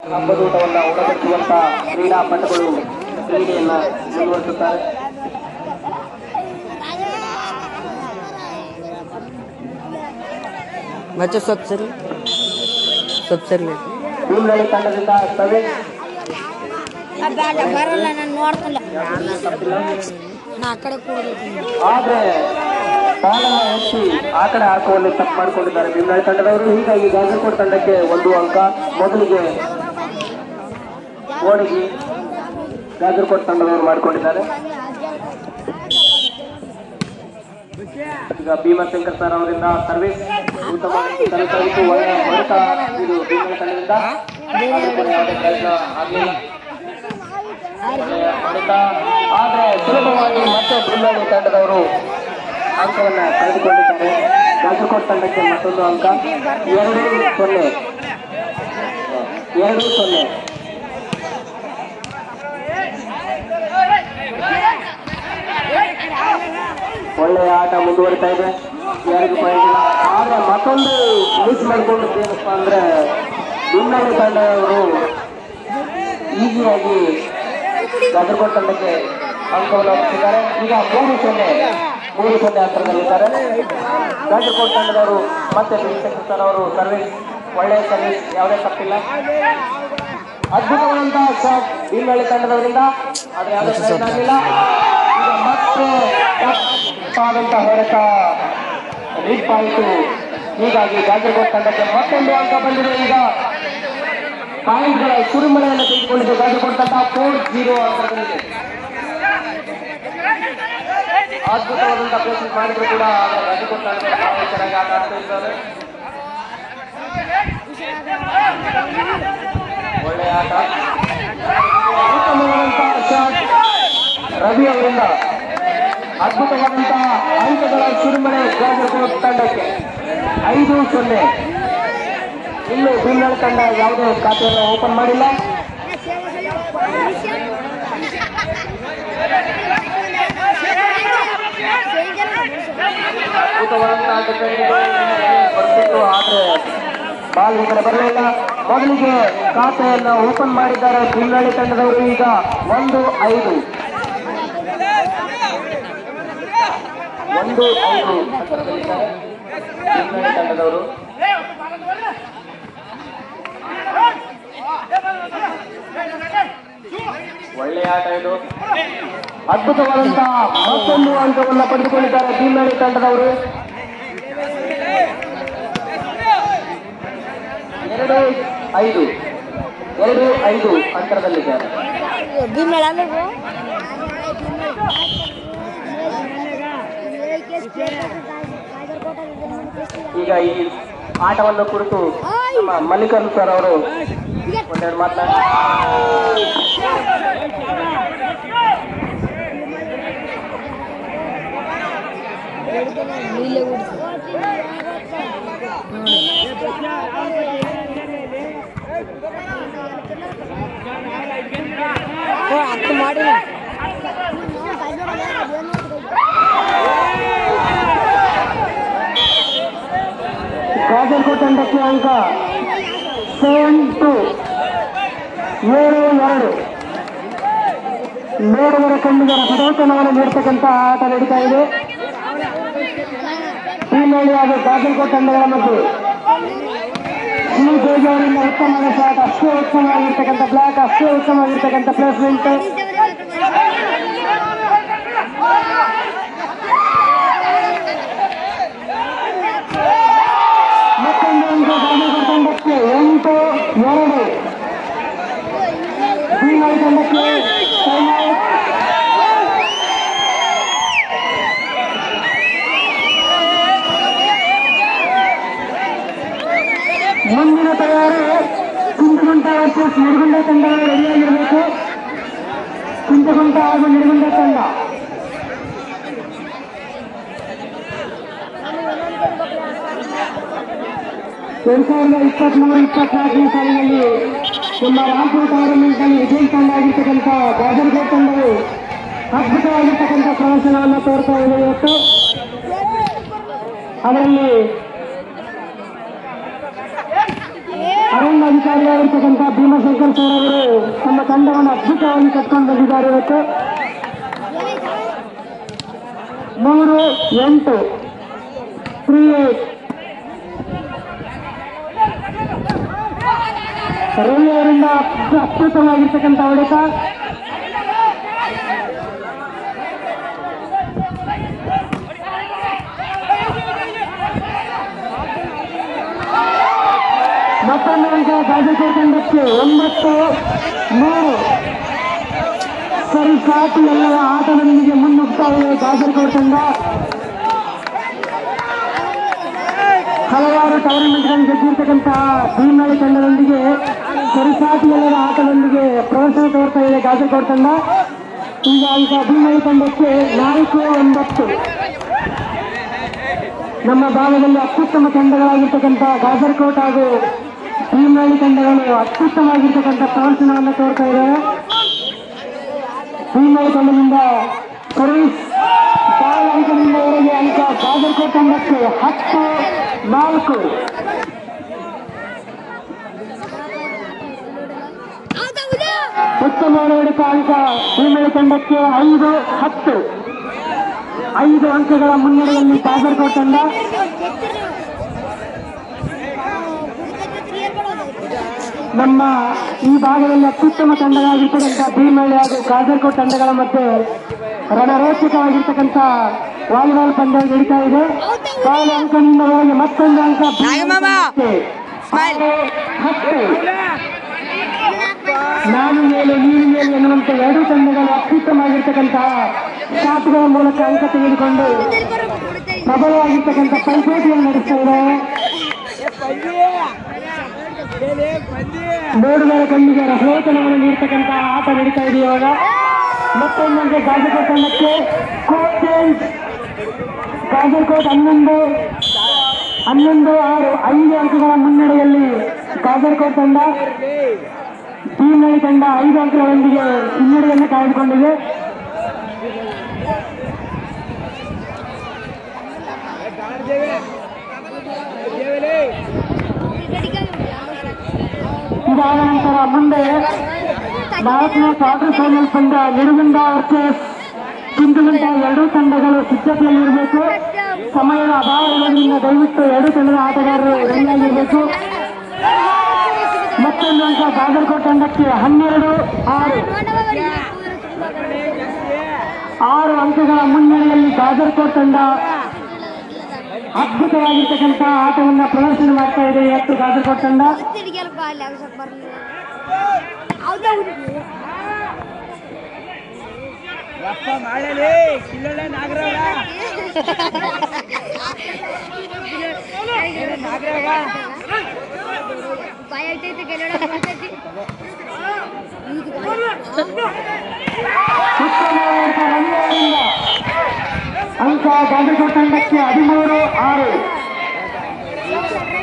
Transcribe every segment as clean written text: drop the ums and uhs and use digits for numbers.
ಹಬ್ಬದೂಟವನ್ನು ಉಣಬಡಿಸುವಂತ ಕ್ರೀಡಾಪಟುಗಳು ಕ್ರೀಡೆಯನ್ನ ಮುಂದುವರಿಸುತ್ತಾರೆ. ಭೀಮನಹಳ್ಳಿ ತಂಡದಿಂದ ಸವೇಶ್ ಆದ್ರೆ ಬಾಲನ್ನು ಹೆಚ್ಚಿ ಆ ಕಡೆ ಹಾಕುವಲ್ಲಿ ತಪ್ಪು ಮಾಡಿಕೊಂಡಿದ್ದಾರೆ ಭೀಮನಹಳ್ಳಿ ತಂಡದವರು. ಹೀಗಾಗಿ ಗಾಜರಕೋಟೆ ತಂಡಕ್ಕೆ 1 ಅಂಕ. ಮೊದಲಿಗೆ ಓಡಿಗೆ ಗಾಜರಕೋಟೆ ತಂಡದವರು ಮಾಡಿಕೊಂಡಿದ್ದಾರೆ. ಈಗ ಭೀಮಶಂಕರ್ ಸರ್ ಅವರಿಂದ ಸರ್ವಿಸ್ ಉತ್ತಮ ಒಳ್ಳೆಯ ಹೊಡೆತ ಇದು ಭೀಮನಹಳ್ಳಿ ತಂಡದಿಂದ ಹೊಡೆತ. ಆದ್ರೆ ಸುಲಭವಾಗಿ ಮತ್ತೆ ಭೀಮನಹಳ್ಳಿ ತಂಡದವರು ಅಂಕವನ್ನು ಕಳೆದುಕೊಂಡಿದ್ದಾರೆ. ಗಾಜರಕೋಟೆ ತಂಡಕ್ಕೆ ಮತ್ತೊಂದು ಅಂಕ. 2-0. ಒಳ್ಳೆಯ ಆಟ ಮುಂದುವರಿತಾ ಇದೆ. 2 ಪಾಯಿಂಟ್. ಆದ್ರೆ ಮತ್ತೊಂದು ಮಿಸ್ ಮಾಡಿಕೊಂಡು ಏನಪ್ಪಾ ಅಂದ್ರೆ ಭೀಮನಹಳ್ಳಿ ತಂಡದವರು ಈಸಿಯಾಗಿ ಗಾಜರಕೋಟೆ ತಂಡಕ್ಕೆ ಅಂಕವನ್ನು ಹೊರಡಿಸಿದ್ದಾರೆ. ಈಗ 3-0 ಅಂತರದಲ್ಲಿದ್ದಾರೆ. ಗಾಜರಕೋಟೆ ತಂಡದವರು ಮತ್ತೆ ಭೀಮಶಂಕರ್ ಸರ್ ಅವರು ಸರ್ವಿಸ್, ಒಳ್ಳೆಯ ಸರ್ವಿಸ್, ಯಾವುದೇ ತಪ್ಪಿಲ್ಲ. ಅದ್ಭುತವಾದಂತಹ ಶಾಟ್ ಭೀಮನಹಳ್ಳಿ ತಂಡದವರಿಂದ, ಆದ್ರೆ ಯಾವುದೇ ಪ್ರಯತ್ನ ಆಗಲಿಲ್ಲ. ಈಗ ಮತ್ತೆ ಆದಂತಹ ಹೊರತ ಲೀಡ್ ಪಾಯಿಂಟ್. ಹೀಗಾಗಿ ಗಾಜರಕೋಟೆ ತಂಡಕ್ಕೆ ಮತ್ತೊಂದು ಅಂಕ ಬಂದಿದೆ. ಈಗ ಪಾಯಿಂಟ್ಗಳ ಸುರಿಮಳೆಯನ್ನು ತೆಗೆದುಕೊಂಡಿದ್ದು ಗಾಜರಕೋಟೆ ತಂಡ 4-0 ಅಂತರದಲ್ಲಿದೆ. ಅದ್ಭುತವಾದಂತಹ ಪ್ರಯತ್ನ ಮಾಡಿದ್ರು ಕೂಡ ಗಾಜರಕೋಟೆ ತಂಡ ಚೆನ್ನಾಗಿ ಆಟ ಆಡ್ತಾ ಇದ್ದಾರೆ. ಒಳ್ಳೆಯ ಆಟ, ಉತ್ತಮವಾದಂತಹ ಶಾಟ್ ರವಿ ಅವರಿಂದ. ಅದ್ಭುತವಾದಂತಹ ಅಂಕಗಳ ಸುರಿಮಳೆ ಗಾಜರಕೋಟೆ ತಂಡಕ್ಕೆ 5-0. ಇನ್ನು ಭೀಮನಹಳ್ಳಿ ತಂಡ ಯಾವುದೇ ಖಾತೆಯನ್ನು ಓಪನ್ ಮಾಡಿಲ್ಲ. ಅದ್ಭುತವಾದಂತಹ ಬರ್ತಿತ್ತು, ಆದ್ರೆ ಬಾಲ್ ಈ ಕಡೆ ಬರಲಿಲ್ಲ. ಮೊದಲಿಗೆ ಖಾತೆಯನ್ನು ಓಪನ್ ಮಾಡಿದ್ದಾರೆ ಭೀಮನಹಳ್ಳಿ ತಂಡದವರು. ಈಗ 1-5 ಭೀಮನಹಳ್ಳಿ ತಂಡದವರು. ಒಳ್ಳೆಯ ಆಟ ಇದು. ಅದ್ಭುತವಾದಂತಹ ಮತ್ತೊಂದು ಅಂಕವನ್ನು ಪಡೆದುಕೊಂಡಿದ್ದಾರೆ ಭೀಮನಹಳ್ಳಿ ತಂಡದವರು. 2-5 ಅಂತರದಲ್ಲಿದ್ದಾರೆ. ಈಗ ಈ ಆಟವನ್ನು ಕುರಿತು ನಮ್ಮ ಮಲ್ಲಿಕಾರ್ಜುನ್ ಸರ್ ಅವರು ಒಂದೆರಡು ಮಾತನಾಡಿ. ಗಾಜರಕೋಟೆ ತಂಡಕ್ಕೆ ಅಂಕ 7-2. 7-2. ನೋಡುವರ ಕಣ್ಣಿಗೆ ರಸದೌತಣವನ್ನು ನೀಡತಕ್ಕಂಥ ಆಟ ನಡೀತಾ ಇದೆ ಭೀಮನಹಳ್ಳಿ ಹಾಗೂ ಗಾಜರಕೋಟೆ ತಂಡಗಳ ಮಧ್ಯೆ. ಈ ಬೇಜಾರಿಂದ ಉತ್ತಮವಾದ ಶಾಟ್, ಅಷ್ಟೇ ಉತ್ತಮವಾಗಿರ್ತಕ್ಕಂಥ ಬ್ಲಾಕ್, ಅಷ್ಟೇ ಉತ್ತಮವಾಗಿರ್ತಕ್ಕಂಥ ಪ್ಲೇಸ್ಮೆಂಟ್. ಮತ್ತೊಂದು ಅಂಕ ಗಾಜರಕೋಟೆ ತಂಡಕ್ಕೆ 8-2. ಭೀಮನಹಳ್ಳಿ ತಂಡಕ್ಕೆ ಮುಂದಿನ ತಯಾರಿ ಕುಂಟಗುಂಟ ವರ್ಸಸ್ ನಿಡಗುಂದ ತಂಡಗಳು ರೆಡಿಯಾಗಿರಬೇಕು. ಕುಂಟಗುಂಟ ಹಾಗೂ ನಿಡಗುಂದ ತಂಡ 2023-24 ಸಾಲಿನಲ್ಲಿ ನಮ್ಮ ರಾಂಪುರ ಟೂರ್ನಮೆಂಟ್ನಲ್ಲಿ ವಿಜಯ ತಂಡ ಆಗಿರ್ತಕ್ಕಂಥ ಗಾಜರಕೋಟೆ ತಂಡವು ಅದ್ಭುತವಾಗಿರ್ತಕ್ಕಂಥ ಪ್ರದರ್ಶನವನ್ನು ತೋರ್ತಾ ಇದೆ ಇವತ್ತು. ಅದರಲ್ಲಿ ಅರುಣ್ ಜಿಲ್ಲಾಧಿಕಾರಿಯಾಗಿರ್ತಕ್ಕಂಥ ಭೀಮಶಂಕರ್ ಸರ್ ಅವರು ತಮ್ಮ ತಂಡವನ್ನು ಅದ್ಭುತವಾಗಿ ಕಟ್ಕೊಂಡು ಬಂದಿದ್ದಾರೆ. ಇವತ್ತು 3-8 3-8 ರವಿ ಅವರಿಂದ ಅದ್ಭುತವಾಗಿರ್ತಕ್ಕಂಥ ಹೊಡೆತ. ಮತ್ತೊಂದು ಅಂಕ ಗಾಜಿಪುರ ತಂಡಕ್ಕೆ 9-3. ಸರಿ ಸಾಕು ಎಲ್ಲರ ಆಟದೊಂದಿಗೆ ಮುನ್ನುಗ್ತಾ ಇದೆ ಗಾಜರಕೋಟೆ ತಂಡ. ಹಲವಾರು ಟೂರ್ನಮೆಂಟ್ಗಳನ್ನು ಗೆದ್ದಿರ್ತಕ್ಕಂತಹ ಭೀಮಳ್ಳಿ ತಂಡದೊಂದಿಗೆ ಸರಿಸಾಟಿ ಎಲ್ಲರ ಆಟದೊಂದಿಗೆ ಪ್ರದರ್ಶನ ತೋರ್ತಾ ಇದೆ ಗಾಜರಕೋಟೆ ತಂಡ. ಈಗ ಭೀಮಳ್ಳಿ ತಂಡಕ್ಕೆ 4-9. ನಮ್ಮ ಭಾಗದಲ್ಲಿ ಅತ್ಯುತ್ತಮ ತಂಡಗಳಾಗಿರ್ತಕ್ಕಂಥ ಗಾಜರಕೋಟೆ ಹಾಗೂ ಭೀಮಳ್ಳಿ ತಂಡಗಳು ಅತ್ಯುತ್ತಮವಾಗಿರ್ತಕ್ಕಂಥ ಪ್ರದರ್ಶನವನ್ನು ತೋರ್ತಾ ಇದ್ದಾರೆ. ಭೀಮಳ್ಳಿ ತಂಡದಿಂದ ಸರ್ವಿಸ್ ಬಾಲ್ ಅಂಕದಿಂದ ಹೊರಗೆ ಅಂಕ ಗಾಜರಕೋಟೆ ತಂಡಕ್ಕೆ 10-4. ಉತ್ತಮ ಹೊಡೆತ ಅಂಕ ಭೀಮಳ್ಳಿ ತಂಡಕ್ಕೆ 5-10. 5 ಅಂಕಗಳ ಮುನ್ನಡೆಯಲ್ಲಿ ಗಾಜರಕೋಟೆ ತಂಡ. ನಮ್ಮ ಈ ಭಾಗದಲ್ಲಿ ಅತ್ಯುತ್ತಮ ತಂಡಗಳಾಗಿರ್ತಕ್ಕಂಥ ಭೀಮಳ್ಳಿ ಹಾಗೂ ಗಾಜರಕೋಟೆ ತಂಡಗಳ ಮಧ್ಯೆ ರಣರೋಚಕವಾಗಿರ್ತಕ್ಕಂಥ ವಾಲಿಬಾಲ್ ಪಂದ್ಯ ನಡೀತಾ ಇದೆ. ಬಾಲ್ ಅಂಕದಿಂದ ಹೊರಗೆ ಮತ್ತೊಂದು ಅಂಕ 10. ನಾನು ಮೇಲೆ ನೀರು ಮೇಲೆ ಎನ್ನುವಂತೆ ಎರಡೂ ತಂಡಗಳು ಅತ್ಯುತ್ತಮವಾಗಿರ್ತಕ್ಕಂತಹ ಶಾಟ್ಗಳ ಮೂಲಕ ಅಂಕ ತೆಗೆದುಕೊಂಡು ಪ್ರಬಲವಾಗಿರ್ತಕ್ಕಂಥ ಪೈಪೋಟಿಯನ್ನು ನಡೆಸ್ತಾ ಇದ್ದಾರೆ. ನೋಡುಗರ ಕಣ್ಣಿಗೆ ರಸೋತನವನ್ನು ನೀಡ್ತಕ್ಕಂತಹ ಆಟ ನಡೀತಾ ಇದೆ ಇವಾಗ. ಮತ್ತೊಂದಂತೆ ಗಾಜರಕೋಟೆ ತಂಡಕ್ಕೆ ಗಾಜರಕೋಟೆ 11-6. 5 ಅಂಕಗಳ ಮುನ್ನಡೆಯಲ್ಲಿ ಗಾಜರಕೋಟೆ ತಂಡ. ಭೀಮಳ್ಳಿ ತಂಡ 5 ಅಂಕಗಳೊಂದಿಗೆ ಹಿನ್ನಡೆಯನ್ನು ಕಾಯ್ದುಕೊಂಡಿದೆ. ಇದಾದ ನಂತರ ಮುಂದೆ 4ನೇ ಕ್ವಾರ್ಟರ್ ಫೈನಲ್ ಪಂದ್ಯ ನಿಡುಗುಂದ ವರ್ಸಸ್ ಚಿಂತಗುಂಟ. ಎರಡೂ ತಂಡಗಳು ಸಿದ್ಧತೆಯಲ್ಲಿರಬೇಕು. ಸಮಯದ ಅಭಾವ ಇರೋದ್ರಿಂದ ದಯವಿಟ್ಟು ಎರಡೂ ತಂಡದ ಆಟಗಾರರು ರೆಡಿಯಾಗಿರಬೇಕು. ಮತ್ತೊಂದು ಅಂಕ ಗಾಜರಕೋಟೆ ತಂಡಕ್ಕೆ 12-6. 6 ಅಂಕಗಳ ಮುನ್ನಡೆಯಲ್ಲಿ ಗಾಜರಕೋಟೆ ತಂಡ ಅದ್ಭುತವಾಗಿರ್ತಕ್ಕಂಥ ಆಟವನ್ನು ಪ್ರದರ್ಶನ ಮಾಡ್ತಾ ಇದೆ ಇವತ್ತು ಗಾಜರಕೋಟೆ ತಂಡ. ಅಂಕ ಗಾಜರಕೋಟೆ ತಂಡಕ್ಕೆ 13-6.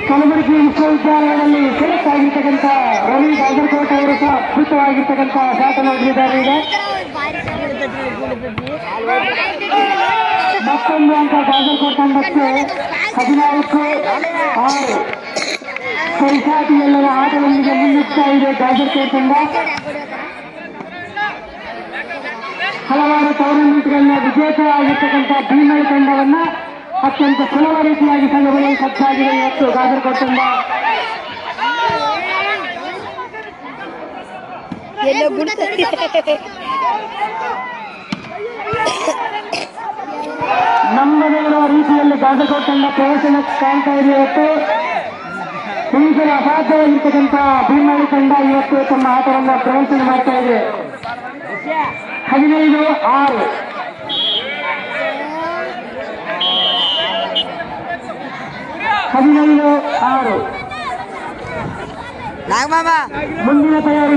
ಕಲಬುರಗಿ ವಿಶ್ವವಿದ್ಯಾಲಯದಲ್ಲಿ ಸೆಲೆಕ್ಟ್ ಆಗಿರ್ತಕ್ಕಂಥ ರವಿ ಗಾಜರಕೋಟೆ ಅವರು ಸಹ ಅದ್ಭುತವಾಗಿರ್ತಕ್ಕಂಥ ಶಾಟನ್ನು ಹೊಡೆದಿದ್ದಾರೆ. ಈಗ ಮತ್ತೊಂದು ಅಂಕ ಗಾಜರಕೋಟೆ ತಂಡಕ್ಕೆ 14-6. ಸರಿಸಾಟಿ ಎಲ್ಲರ ಆಟದೊಂದಿಗೆ ಮುನ್ನುಗ್ತಾ ಇದೆ ಗಾಜರಕೋಟೆ ತಂಡ. ಹಲವಾರು ಟೂರ್ನಮೆಂಟ್ಗಳನ್ನ ವಿಜೇತರಾಗಿರ್ತಕ್ಕಂಥ ಭೀಮಳ್ಳಿ ತಂಡವನ್ನ ಅತ್ಯಂತ ಸುಲಭ ರೀತಿಯಾಗಿ ಸಂಘಗಳಲ್ಲಿ ಸಜ್ಜಾಗಿದೆ ಇವತ್ತು ಗಾಜರಕೋಟೆ ತಂಡ. ನಂಬದೇ ಇರುವ ರೀತಿಯಲ್ಲಿ ಗಾಜರಕೋಟೆ ತಂಡ ಪ್ರದರ್ಶನ ಕಾಣ್ತಾ ಇದೆ ಇವತ್ತು. ಹಿಂಸಲು ಅಸಾಧ್ಯವಾಗಿರ್ತಕ್ಕಂಥ ಭೀಮಳ್ಳಿ ತಂಡ ಇವತ್ತು ತಮ್ಮ ಆಟವನ್ನು ಪ್ರದರ್ಶನ ಮಾಡ್ತಾ ಇದೆ. 15-6. ಮುಂದಿನ ತಯಾರಿ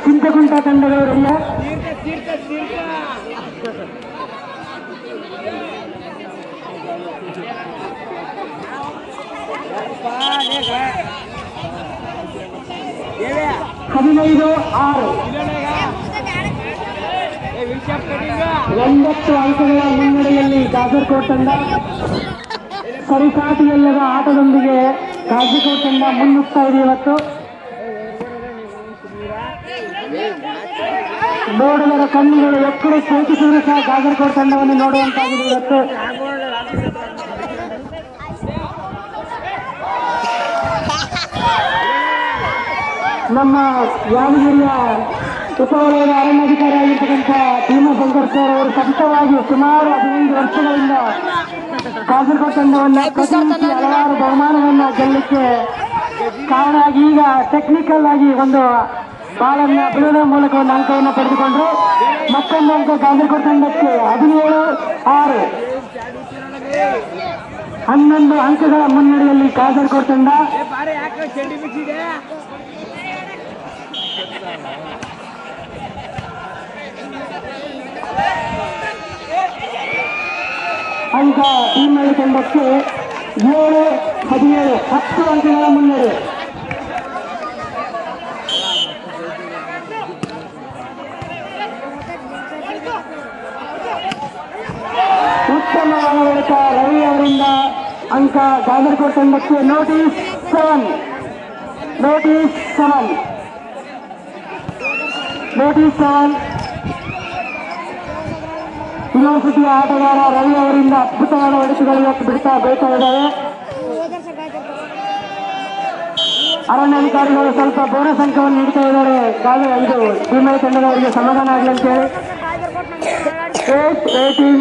ಚಿಂತಗುಂಟ ತಂಡಗಳವರೆಲ್ಲ ಹದಿನೈದು 6. 9 ಅಂಕಗಳ ಮುನ್ನಡೆಯಲ್ಲಿ ಗಾಜರಕೋಟೆ ತಂಡ ಸರಿಸಾಟಿಯಲ್ಲದ ಆಟದೊಂದಿಗೆ ಕಾಜಿಕೋಟ್ ತಂಡ ಮುನ್ನುಗ್ತಾ ಇದೆ ಇವತ್ತು. ನೋಡುವರ ಕಣ್ಣುಗಳು ಎಕ್ಕಡೆ ಚೇತಿಸಿದ್ರು ಸಹ ಕಾಸರಗೋಡು ತಂಡವನ್ನು ನೋಡುವಂತಾಗಿದೆ ಇವತ್ತು. ನಮ್ಮ ಯಾದಗಿರಿಯ ಉಪವಲಯದ ಅರಣ್ಯಾಧಿಕಾರಿ ಆಗಿರ್ತಕ್ಕಂಥ ಭೀಮಶಂಕರ್ ಸರ್ ಅವರು ಸತತವಾಗಿ ಸುಮಾರು 15 ವರ್ಷಗಳಿಂದ ಕಾಸರಗೋಡು ತಂಡವನ್ನು ಪ್ರತಿನಿಧಿಸಿ ಹಲವಾರು ಬಹುಮಾನವನ್ನು ಗೆಲ್ಲಕ್ಕೆ ಕಾರಣ ಆಗಿ ಈಗ ಟೆಕ್ನಿಕಲ್ ಆಗಿ ಒಂದು ಬಾಲನ್ನ ಬಿಡುವುದರ ಮೂಲಕ ಒಂದು ಅಂಕವನ್ನು ಪಡೆದುಕೊಂಡ್ರು. ಮತ್ತೊಂದು ಅಂಕ ಕಾಸರಗೋಡು ತಂಡಕ್ಕೆ 17-6 11 ಅಂಕಗಳ ಮುನ್ನಡೆಯಲ್ಲಿ ಕಾಸರಗೋಡು ತಂಡ. ಅಂಕ ಭೀಮಳ್ಳಿ ತಂಡಕ್ಕೆ 7-17 10 ಅಂಕಗಳ ಮುನ್ನಡೆ. ಉತ್ತಮವಾದ ಹೊಡೆತ ರವಿ ಅವರಿಂದ ಅಂಕ ಕಾಸರಗೋಡು ತಂಡಕ್ಕೆ. ನೋಟಿಸ್ 7 ಯೂನಿವರ್ಸಿಟಿಯ ಆಟಗಾರ ರವಿ ಅವರಿಂದ ಅದ್ಭುತವಾದ ಹೊಡೆತಗಳು ಇವತ್ತು ಬೀಳ್ತಾ ಇದ್ದಾವೆ. ಅರಣ್ಯಾಧಿಕಾರಿಗಳು ಸ್ವಲ್ಪ ಬೋನಸ್ ಅಂಕವನ್ನು ನೀಡ್ತಾ ಇದ್ದಾರೆ. ಇದು ಭೀಮಳ್ಳಿ ತಂಡದವರಿಗೆ ಸಮಾಧಾನ ಆಗಲಿ ಅಂತೇಳಿ. 8-18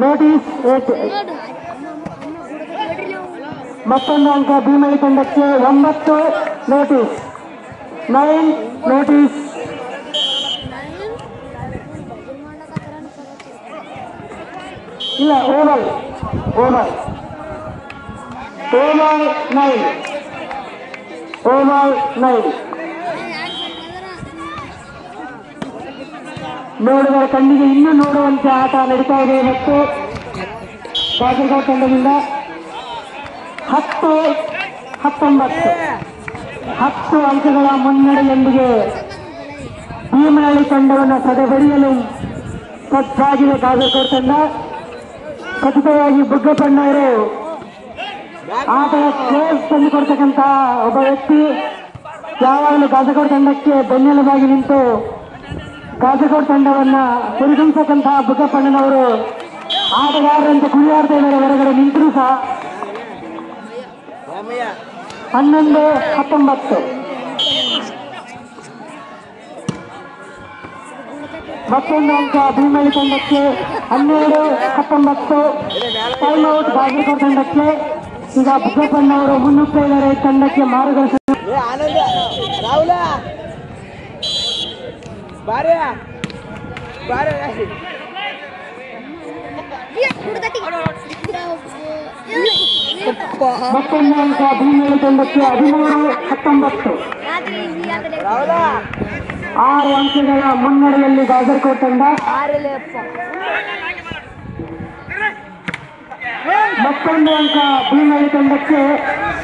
ನೋಟಿಸ್ 8. ಮತ್ತೊಂದು ಅಂಕ ಭೀಮಳ್ಳಿ ತಂಡಕ್ಕೆ. 9 ನೋಟಿಸ್ 9 ನೋಟಿಸ್. ಇಲ್ಲ ಓವರ್ 9 ನೋಡುವ ಕಣ್ಣಿಗೆ ಇನ್ನೂ ನೋಡುವಂತೆ ಆಟ ನಡೀತಾ ಇದೆ ಮತ್ತು ಕಾಸರಗೋಡು ತಂಡದಿಂದ 10-19 ಅಂಕಗಳ ಮುನ್ನಡೆಯೊಂದಿಗೆ ಭೀಮನಹಳ್ಳಿ ತಂಡವನ್ನು ಸದೆಬಡಿಯಲು ಸಜ್ಜಾಗಿದೆ ಕಾಸರಗೋಡು ತಂಡ. ಖಚಿತವಾಗಿ ಬುಗ್ಗಪ್ಪಣ್ಣವರು ಆಟದ ಕ್ರೇಜ್ ತಂದುಕೊಡ್ತಕ್ಕಂಥ ಒಬ್ಬ ವ್ಯಕ್ತಿ. ಯಾವಾಗಲೂ ಕಾಸರಗೋಡು ತಂಡಕ್ಕೆ ಬೆನ್ನೆಲುಬಾಗಿ ನಿಂತು ಕಾಸರಗೋಡು ತಂಡವನ್ನ ಪರಿಗಣಿಸತಕ್ಕಂತಹ ಬುಗ್ಗಪ್ಪಣ್ಣನವರು ಆಟಗಾರರಂತೆ ಕುಣಿಯಾಡ್ತಾ ಇದ್ದಾರೆ. ಹೊರಗಡೆ ನಿಂತರೂ ಸಹ 11-19 ಮತ್ತೊಂದು ಅಂಕ ಭೀಮಳ್ಳಿ ತಂಡಕ್ಕೆ. 12-19 ಟೈಮ್ಔಟ್ ಕಾಸರಗೋಡು ತಂಡಕ್ಕೆ. ಈಗ ಬುಗ್ಗಪ್ಪಣ್ಣವರು ಮುನ್ನುಗ್ತಾ ಇದ್ದಾರೆ ತಂಡಕ್ಕೆ ಮಾರ್ಗದರ್ಶನ. ಮತ್ತೊಂದು ಅಂಕ ಭೀಮಳ್ಳಿ ತಂಡಕ್ಕೆ. 13-19 6 ಅಂಕಗಳ ಮುನ್ನಡೆಯಲ್ಲಿ ಕಾಸರಗೋಡು ತಂಡ. ಮತ್ತೊಂದು ಅಂಕ ಭೀಮಳ್ಳಿ ತಂಡಕ್ಕೆ.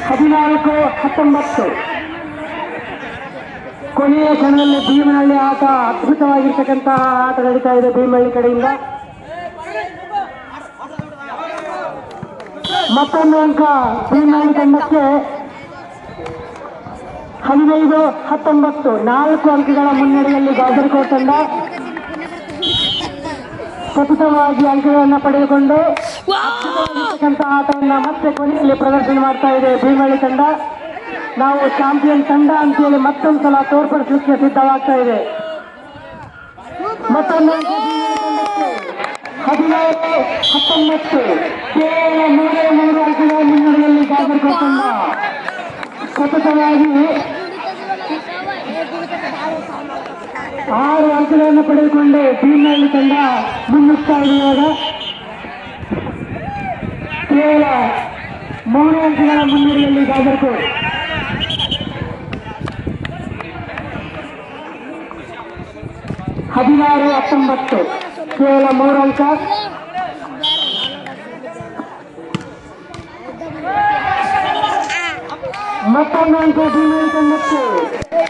14-19 ಕೊನೆಯ ಕ್ಷಣದಲ್ಲಿ ಭೀಮನಹಳ್ಳಿ ಆಟ ಅದ್ಭುತವಾಗಿರ್ತಕ್ಕಂತಹ ಆಟ ನಡೀತಾ ಇದೆ ಭೀಮನಹಳ್ಳಿ ಕಡೆಯಿಂದ. ಮತ್ತೊಂದು ಅಂಕ ಭೀಮನಹಳ್ಳಿ ತಂಡಕ್ಕೆ. 15-19 4 ಅಂಕಗಳ ಮುನ್ನಡೆಯಲ್ಲಿ ಕಾಸರಗೋಡು ತಂಡ ಸತತವಾಗಿ ಅಂಕಗಳನ್ನು ಪಡೆದುಕೊಂಡು ಆಟವನ್ನು ಮತ್ತೆ ಕೊನೆಯಲ್ಲಿ ಪ್ರದರ್ಶನ ಮಾಡ್ತಾ ಇದೆ ಭೀಮನಹಳ್ಳಿ ತಂಡ. ನಾವು ಚಾಂಪಿಯನ್ ತಂಡ ಅಂತೇಳಿ ಮತ್ತೊಂದು ಸಲ ತೋರ್ಪಡಿಸಲಿಕ್ಕೆ ಸಿದ್ಧವಾಗ್ತಾ ಇದೆ. ಮತ್ತೊಂದು 17-19 ಕೇವಲ 3 ಅಂಕಗಳ ಮುನ್ನಡೆಯಲ್ಲಿ ಕಾಸರಗೋಡು ತಂಡ ಸತತವಾಗಿ 6 ಅಂಕಗಳನ್ನು ಪಡೆದುಕೊಂಡು ಭೀಮನಹಳ್ಳಿ ತಂಡ ಮುನ್ನುಗ್ತಾ ಇರುವಾಗ ಕೇವಲ 3 ಅಂಕಗಳ ಮುನ್ನಡೆಯಲ್ಲಿ ಕಾಸರಗೋಡು. 16-19 ಕೇವಲ 3 ಅಂಕ. ಮತ್ತೊಂದು ಅಂಕ ಭೀಮನಹಳ್ಳಿ ತಂಡಕ್ಕೆ.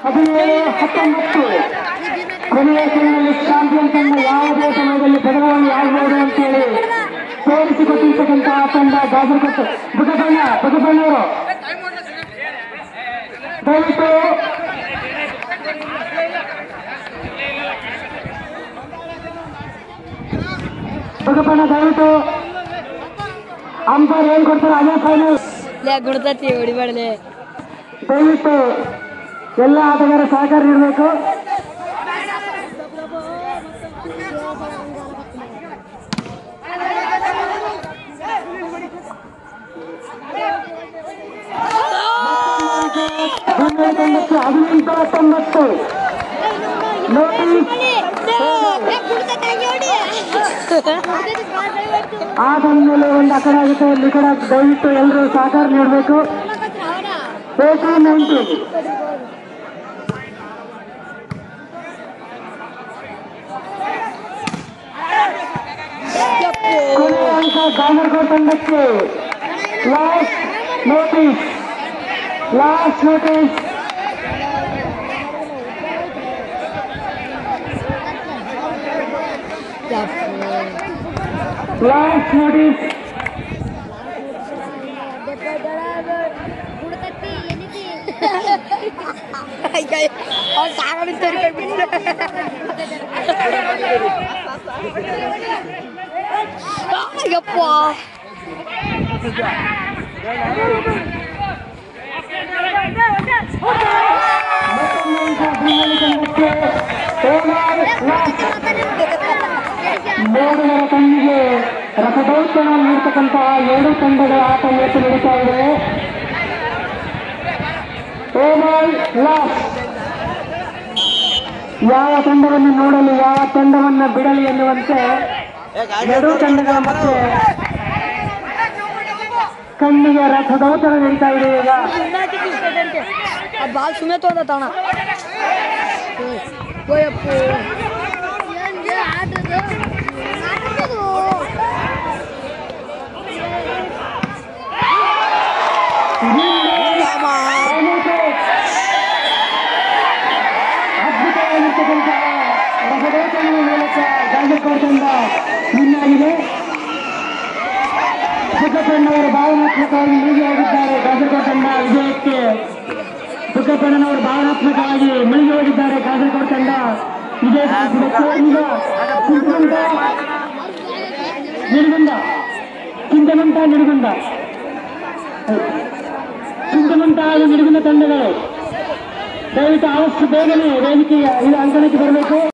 17-19 ಕೊನೆಯ ಕ್ಷಣದಲ್ಲಿ ಚಾಂಪಿಯನ್ ತಂಡ ಯಾವುದೇ ಸಮಯದಲ್ಲಿ ಬದಲಾವಣೆ ಆಗಬಹುದು ಅಂತೇಳಿ ತೋರಿಸಿಕೊಟ್ಟಿರ್ತಕ್ಕಂತಹ ತಂಡ ಗಾಜರಕೋಟೆ ಬುಗಬಣ್ಣವರು ದಯವಿಟ್ಟು ಬುಗಬಣ್ಣ ದಯವಿಟ್ಟು ಅಂಪೈರ್ ಏನ್ ಕೊಡ್ತಾರೆ ಅದೇ ಫೈನಲ್ ಗುಣತತಿ ಹೊಡಿಬಾಡಲೆ ದಯವಿಟ್ಟು ಎಲ್ಲ ಆಟಗಾರ ಸಹಕಾರ ನೀಡಬೇಕು. ತಂಡಕ್ಕೆ 18-19 ಆದ್ಮೇಲೆ ಒಂದು ಆ ಕಡೆ ಆಗುತ್ತೆ ಇಲ್ಲಿ ಕಡೆ ದಯವಿಟ್ಟು ಎಲ್ಲರೂ ಸಹಕಾರ ನೀಡಬೇಕು. 18-19 ಅಂಕ ಗಾಜರಕೋಟೆ ತಂಡಕ್ಕೆ. ಲಾಸ್ಟ್ ನೋಟಿಸ್ ಲಾಸ್ಟ್ ನೋಟಿಸ್ ಮೂರನೇ ತಂಡಿಗೆ ರಸದೌತಣ ನೀಡ್ತಕ್ಕಂತಹ 2 ತಂಡಗಳ ಆಟ ಇವತ್ತು ನಡೀತಾ ಇದೆ. ಯಾವ ತಂಡವನ್ನು ನೋಡಲು ಯಾವ ತಂಡವನ್ನು ಬಿಡಲಿ ಎನ್ನುವಂತೆ 2 ತಂಡಗಳ ಮಧ್ಯೆ ಕಣ್ಣಿಗೆ ರಸದೌತಣ ನಡೀತಾ ಇದೆ. ಈಗ ಬಾಲ್ ಸುಮ್ಮನೆ ತೋದ ತಣ ಅದ್ಭುತವಾಗಿರ್ತಕ್ಕಂತಹ ರಸದೌತಣ ಮೂಲಕ ಗಾಜರಕೋಟೆ ತಂಡ ವಿನ್ನಾಗಿದೆ. ಬುಗ್ಗಪ್ಪಣ್ಣವರು ಭಾವನಾತ್ಮಕವಾಗಿ ಮುಳುಗಿ ಹೋಗಿದ್ದಾರೆ. ಗಾಜರಕೋಟೆ ತಂಡ ವಿಜಯಕ್ಕೆ ಬುಗ್ಗಪ್ಪಣ್ಣನವರು ಭಾವನಾತ್ಮಕವಾಗಿ ಮುಳುಗಿ ಹೋಗಿದ್ದಾರೆ. ಗಾಜರಕೋಟೆ ತಂಡ ವಿಜಯ ಸಾಧಿಸಿದೆ. ಈಗ ಚಿಂತಮಂತ ಹಾಗೂ ನಿಡಗುಂದ ತಂಡಗಳು ದಯವಿಟ್ಟು ಆದಷ್ಟು ಬೇಗನೆ ವೇದಿಕೆಯ ಇದು ಅಂಕಣಕ್ಕೆ ಬರಬೇಕು.